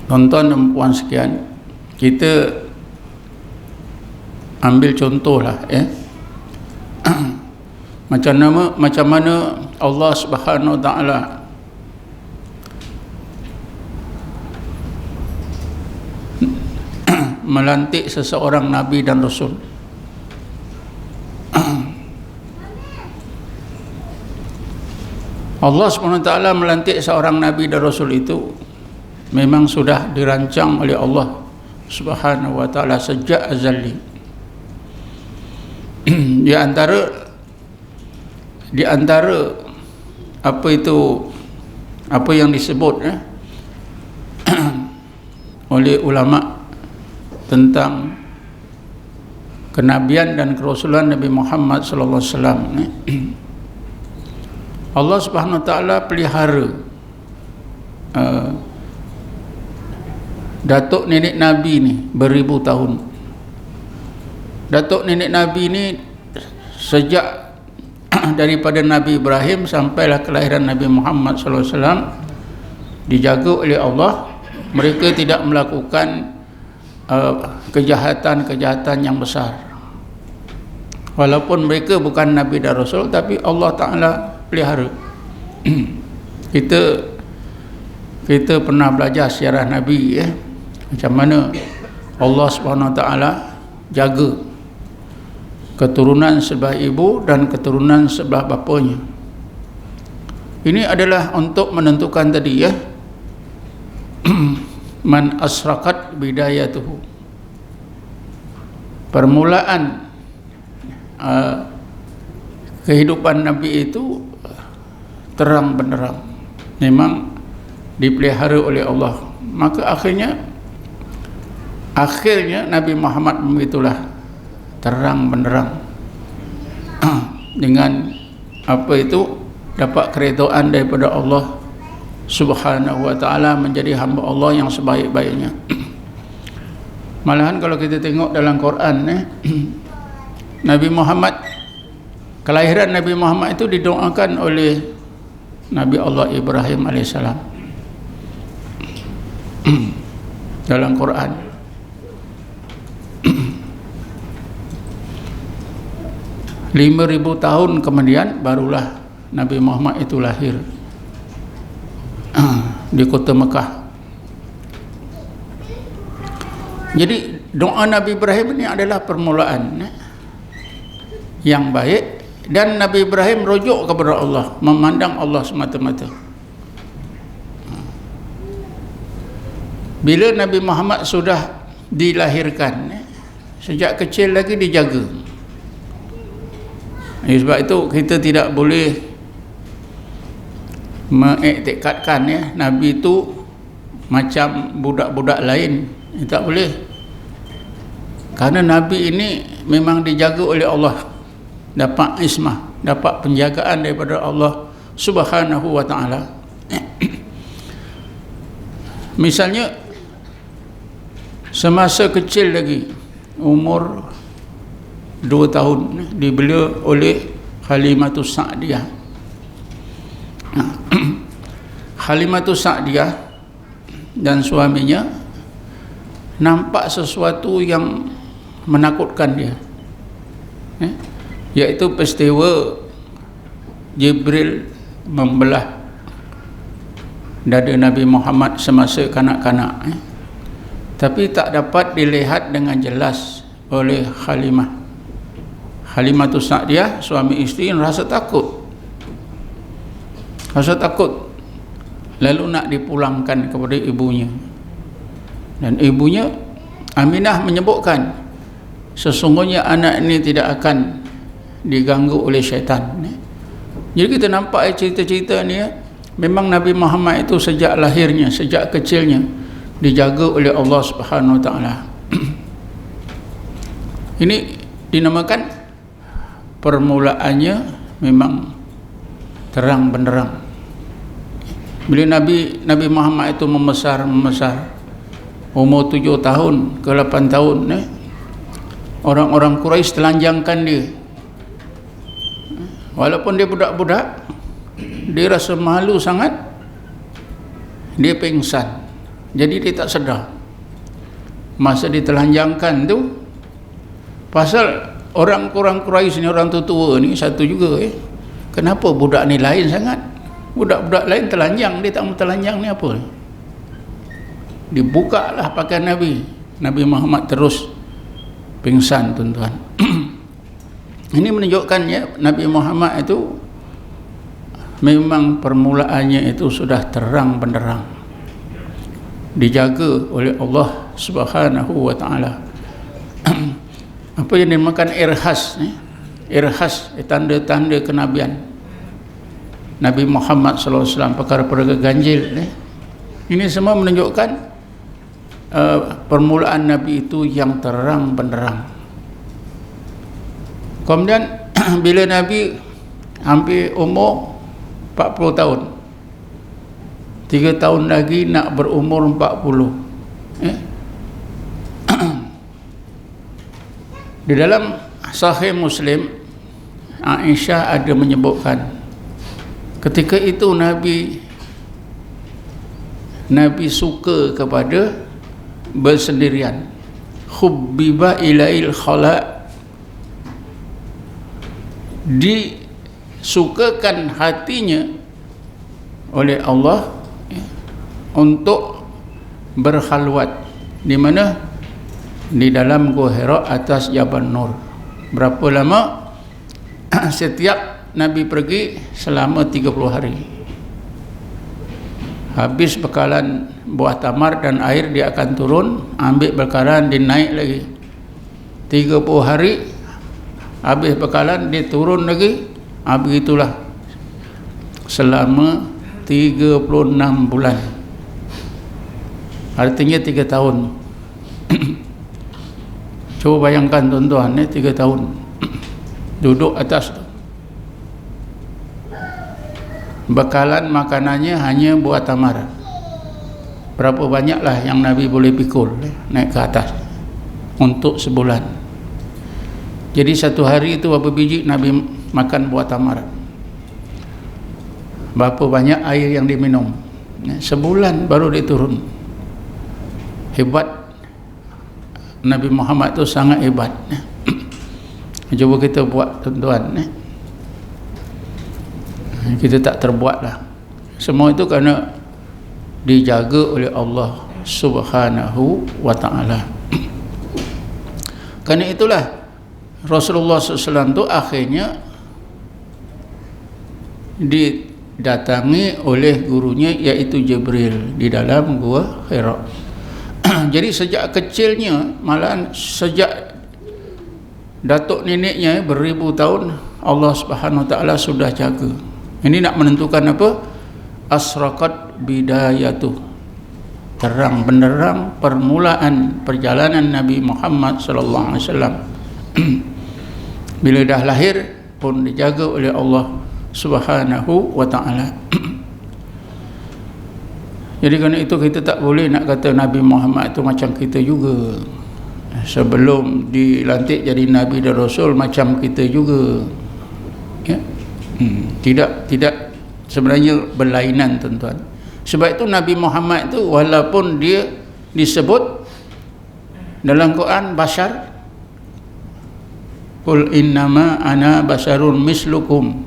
Tuan-tuan dan puan sekalian, kita ambil contohlah macam mana Allah Subhanahu Wa Taala melantik seseorang nabi dan rasul. Allah Subhanahu Wa Taala melantik seorang nabi dan rasul itu memang sudah dirancang oleh Allah Subhanahu Wa Taala sejak azali. Di antara apa yang disebut oleh ulama tentang kenabian dan kerasulan Nabi Muhammad sallallahu alaihi wasallam, Allah Subhanahu Wa Taala pelihara datuk nenek Nabi ni beribu tahun. Datuk nenek Nabi ni sejak daripada Nabi Ibrahim sampailah kelahiran Nabi Muhammad sallallahu alaihi wasallam dijaga oleh Allah. Mereka tidak melakukan kejahatan-kejahatan yang besar. Walaupun mereka bukan Nabi dan Rasul, tapi Allah Ta'ala pelihara. Kita pernah belajar sejarah Nabi, macam mana Allah Subhanahu Wa Taala jaga keturunan sebelah ibu dan keturunan sebelah bapanya. Ini adalah untuk menentukan tadi man asraqat bidayatuhu, permulaan kehidupan Nabi itu terang benderang, memang dipelihara oleh Allah. Maka akhirnya Nabi Muhammad begitulah terang benderang dengan dapat keredaan daripada Allah Subhanahu Wa Taala, menjadi hamba Allah yang sebaik-baiknya. Malahan kalau kita tengok dalam Quran, Nabi Muhammad, kelahiran Nabi Muhammad itu didoakan oleh Nabi Allah Ibrahim alaihissalam dalam Quran. Lima 5.000 tahun kemudian barulah Nabi Muhammad itu lahir di kota Mekah. Jadi doa Nabi Ibrahim ini adalah permulaan yang baik, dan Nabi Ibrahim rujuk kepada Allah, memandang Allah semata-mata. Bila Nabi Muhammad sudah dilahirkan, sejak kecil lagi dijaga. Sebab itu kita tidak boleh mengiktikadkan Nabi itu macam budak-budak lain. Tak boleh, karena Nabi ini memang dijaga oleh Allah, dapat ismah, dapat penjagaan daripada Allah Subhanahu Wa Taala. Misalnya semasa kecil lagi, umur 2 tahun, dibela oleh Halimatus Sa'diyah. Halimatus Sa'diyah dan suaminya nampak sesuatu yang menakutkan dia, iaitu peristiwa Jibril membelah dada Nabi Muhammad semasa kanak-kanak, tapi tak dapat dilihat dengan jelas oleh Halimatus Sa'diyah, suami isteri, rasa takut, lalu nak dipulangkan kepada ibunya. Dan ibunya Aminah menyebutkan, sesungguhnya anak ini tidak akan diganggu oleh syaitan. Jadi kita nampak cerita-cerita ni, memang Nabi Muhammad itu sejak lahirnya, sejak kecilnya dijaga oleh Allah Subhanahu Wa Taala. Ini dinamakan permulaannya memang terang benderang. Bila Nabi Muhammad itu membesar, umur 7 tahun ke 8 tahun, orang-orang Quraisy telanjangkan dia. Walaupun dia budak-budak, dia rasa malu sangat, dia pingsan. Jadi dia tak sedar. Masa ditelanjangkan tu, pasal orang Quraisy ni, orang tua ni satu juga kenapa budak ni lain sangat? Budak-budak lain telanjang, dia tak mau telanjang ni apa? Dibukalah pakaian Nabi. Nabi Muhammad terus pingsan, tuan-tuan. Ini menunjukkan ya, Nabi Muhammad itu memang permulaannya itu sudah terang benderang, dijaga oleh Allah Subhanahu wa taala. Apa yang dinamakan irhas, irhas tanda-tanda kenabian Nabi Muhammad sallallahu alaihi wasallam, perkara-perkara ganjil ini semua menunjukkan permulaan Nabi itu yang terang benderang. Kemudian bila Nabi hampir umur 40 tahun, 3 tahun lagi nak berumur 40, di dalam Sahih Muslim, Aisyah ada menyebutkan ketika itu Nabi suka kepada bersendirian. Hubbiba ilail khala, disukakan hatinya oleh Allah untuk berkhalwat. Di mana? Di dalam Gua Hira atas Jabal Nur. Berapa lama? Setiap Nabi pergi selama 30 hari. Habis bekalan buah tamar dan air, dia akan turun, ambil bekalan, dia naik lagi 30 hari. Habis bekalan, dia turun lagi. Begitulah selama 36 bulan, artinya 3 tahun. Coba bayangkan tuan-tuan, 3 tahun duduk atas tu. Bekalan makanannya hanya buah tamar. Berapa banyaklah yang Nabi boleh pikul naik ke atas untuk sebulan. Jadi satu hari itu berapa biji Nabi makan buah tamar, berapa banyak air yang diminum. Sebulan baru dia turun. Hebat Nabi Muhammad tu, sangat hebat. Cuba kita buat, tuan-tuan. Kita tak terbuat lah. Semua itu kerana dijaga oleh Allah Subhanahu wa ta'ala. Kerana itulah Rasulullah SAW tu akhirnya didatangi oleh gurunya, iaitu Jibril, di dalam Gua Hira. Jadi sejak kecilnya, malahan sejak datuk neneknya beribu tahun, Allah Subhanahu wa ta'ala sudah jaga. Ini nak menentukan apa? Asraqat bidayatuh, terang benderang permulaan perjalanan Nabi Muhammad sallallahu alaihi wasallam. Bila dah lahir pun dijaga oleh Allah Subhanahu wa ta'ala. Jadi kerana itu kita tak boleh nak kata Nabi Muhammad itu macam kita juga. Sebelum dilantik jadi Nabi dan Rasul macam kita juga. Ya? Tidak sebenarnya berlainan, tuan-tuan. Sebab itu Nabi Muhammad itu walaupun dia disebut dalam Quran bashar, qul innama ana basharun mislukum,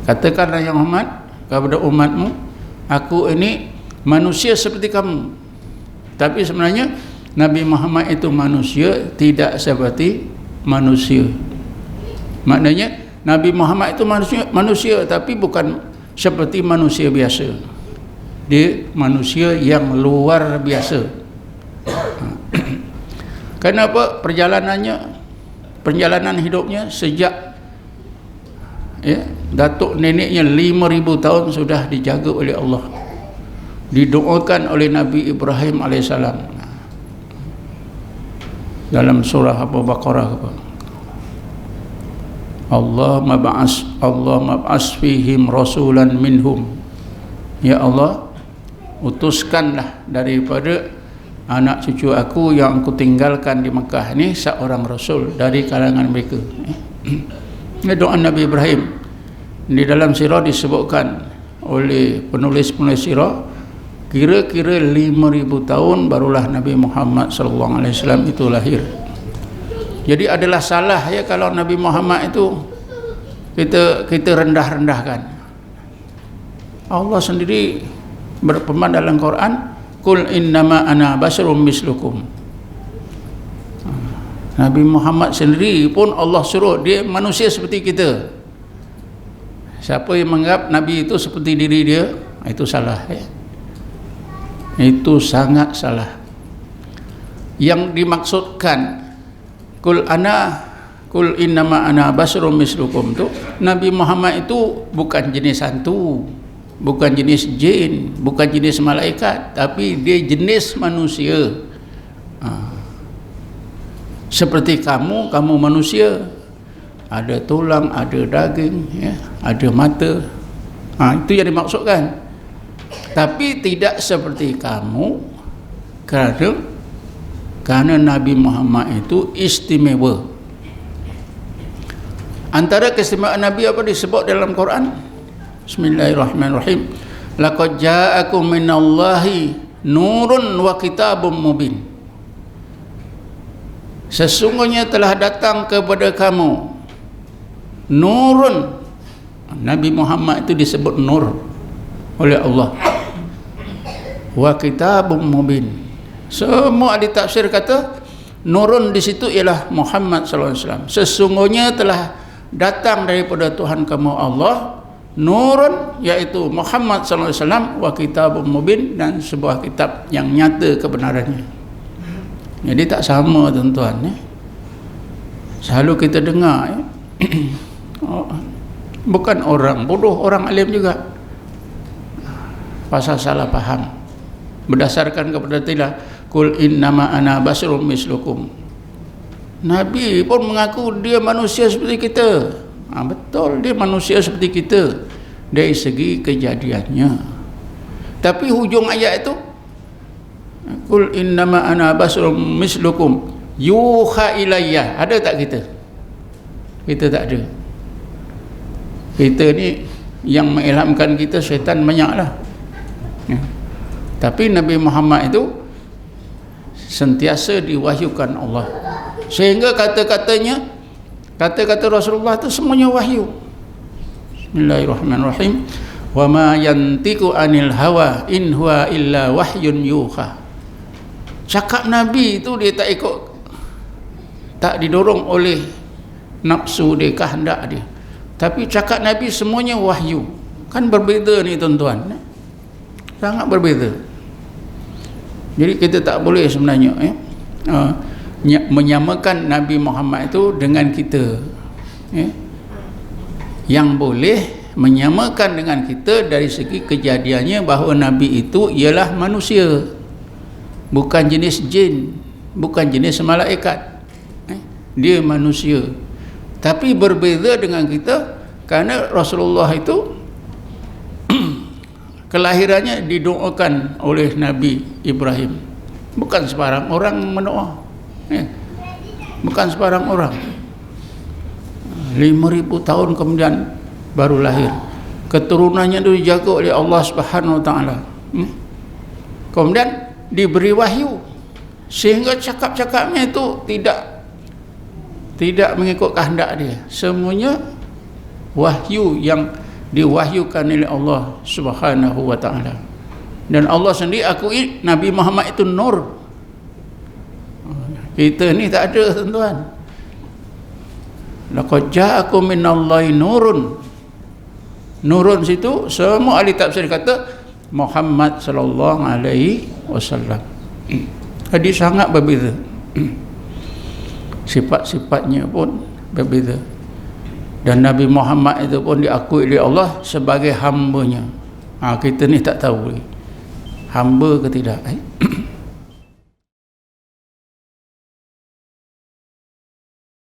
katakanlah ya Muhammad kepada umatmu, aku ini manusia seperti kamu. Tapi sebenarnya Nabi Muhammad itu manusia, tidak seperti manusia. Maknanya Nabi Muhammad itu manusia tapi bukan seperti manusia biasa. Dia manusia yang luar biasa. Kenapa? Perjalanan hidupnya sejak datuk neneknya 5,000 tahun sudah dijaga oleh Allah, didoakan oleh Nabi Ibrahim alaihissalam dalam surah Baqarah apa? Allah mab'as fihim rasulan minhum. Ya Allah, utuskanlah daripada anak cucu aku yang aku tinggalkan di Mekah ni seorang rasul dari kalangan mereka. Ini doa Nabi Ibrahim. Di dalam sirah disebutkan oleh penulis-penulis sirah, kira-kira 5,000 tahun barulah Nabi Muhammad sallallahu alaihi wasallam itu lahir. Jadi adalah salah ya kalau Nabi Muhammad itu kita rendah-rendahkan. Allah sendiri berfirman dalam Quran, "Qul innama ana basyarum mislukum." Nabi Muhammad sendiri pun Allah suruh dia manusia seperti kita. Siapa yang menganggap Nabi itu seperti diri dia, itu salah ya. Itu sangat salah. Yang dimaksudkan Qul innama ana basyarum mislukum tu, Nabi Muhammad itu bukan jenis hantu, bukan jenis jin, bukan jenis malaikat, tapi dia jenis manusia. Seperti kamu manusia, ada tulang, ada daging ya, ada mata. Itu yang dimaksudkan. Tapi tidak seperti kamu, karena Nabi Muhammad itu istimewa. Antara keistimewaan Nabi apa disebut dalam Quran? Bismillahirrahmanirrahim. Laqad ja'akum minallahi nurun wa kitabun mubin. Sesungguhnya telah datang kepada kamu nurun. Nabi Muhammad itu disebut nur oleh Allah. Wa kitabun mubin. Semua ahli tafsir kata nurun di situ ialah Muhammad sallallahu alaihi wasallam. Sesungguhnya telah datang daripada Tuhan kamu Allah nurun, iaitu Muhammad sallallahu alaihi wasallam, wa kitabun mubin, dan sebuah kitab yang nyata kebenarannya. Jadi tak sama tuan-tuan ya. Selalu kita dengar ya. Bukan orang bodoh, orang alim juga pasal salah faham berdasarkan kepada tilah Qul innama ana basyarum mislukum. Nabi pun mengaku dia manusia seperti kita. Betul, dia manusia seperti kita dari segi kejadiannya. Tapi hujung ayat itu Qul innama ana basyarum mislukum yuha ilayya. Ada tak kita? Kita tak ada. Kita ni yang mengilhamkan kita syaitan banyaklah ya. Tapi Nabi Muhammad itu sentiasa diwahyukan Allah, sehingga kata-kata Rasulullah itu semuanya wahyu. Bismillahirrahmanirrahim. Wa ma yantiqu anil hawa in huwa illa wahyun yuha. Cakap Nabi itu dia tak didorong oleh nafsu dia, kehendak dia, tapi cakap Nabi semuanya wahyu. Kan berbeza ni tuan-tuan, sangat berbeza. Jadi kita tak boleh sebenarnya menyamakan Nabi Muhammad itu dengan kita ya. Yang boleh menyamakan dengan kita dari segi kejadiannya bahawa Nabi itu ialah manusia, bukan jenis jin, bukan jenis malaikat. Dia manusia. Tapi berbeza dengan kita kerana Rasulullah itu kelahirannya didoakan oleh Nabi Ibrahim. Bukan sebarang orang mendoa ya. Bukan sebarang orang. 5,000 tahun kemudian baru lahir. Keturunannya itu dijaga oleh Allah Subhanahu Wa Taala. Kemudian diberi wahyu, sehingga cakap-cakapnya itu tidak mengikut kehendak dia. Semuanya wahyu yang diwahyukan oleh Allah Subhanahu Wa Taala. Dan Allah sendiri akui Nabi Muhammad itu nur. Kita ni tak ada tuan-tuan. Laqad ja'akum minallahi nurun. Nurun situ semua ahli tafsir kata Muhammad sallallahu alaihi wasallam. Jadi sangat berbeza. Sifat-sifatnya pun berbeza. Dan Nabi Muhammad itu pun diakui oleh Allah sebagai hamba-Nya. Kita ni tak tahu hamba ke tidak.